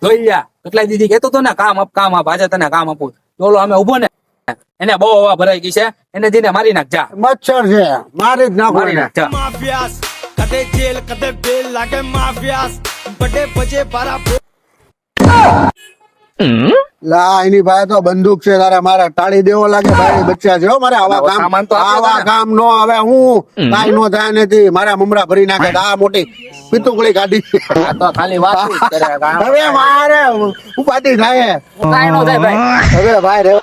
જોઈ લ્યા કેટલા દીદી કેતો તો ને કામ આપ આજે તને કામ આપું ઓલો અમે ઉભો ને એને બહુ હવા ભરાઈ ગઈ છે એને દીને મારી નાખ જા મચ્છર છે મારી જ નાખો મારી નાખ જા માફિયાસ કદે જેલ કદે બેલ લાગે માફિયાસ બડે બજે બારા લા એની ભાઈ તો બંદૂક છે તારે મારે ટાળી દેવો લાગે ભાઈ બચ્ચા છે હો મારે સામાન તો આપ્યો આવા તને. કામ નો હવે હું કાઈ નો થાય નથી મારા મમરા ભરી નાખે આ મોટી પિતુકડી કાઢી આ તો ખાલી વાત જ કરે કામ હવે મારે ઉપાધિ થાય કાંઈ નો થાય ભાઈ હવે ભાઈ રે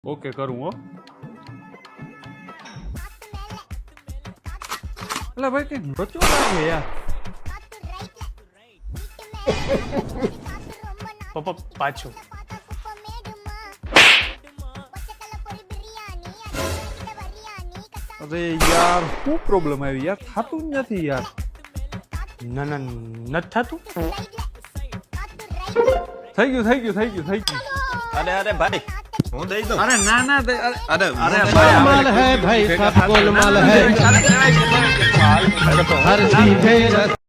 ઓકે કરું હો અલા ભાઈ કઈ બચ્ચો લાગે યાર પપ્પા પાછો અરે યાર શું પ્રોબ્લેમ આવી યાર થાતું જ નથી યાર ના ના નથી થાતું થઈ ગયું અરે અરે ભાઈ હું દઈ દઉં અરે ના ના અરે અરે माल है भाई सब गोलमाल है हर सीधे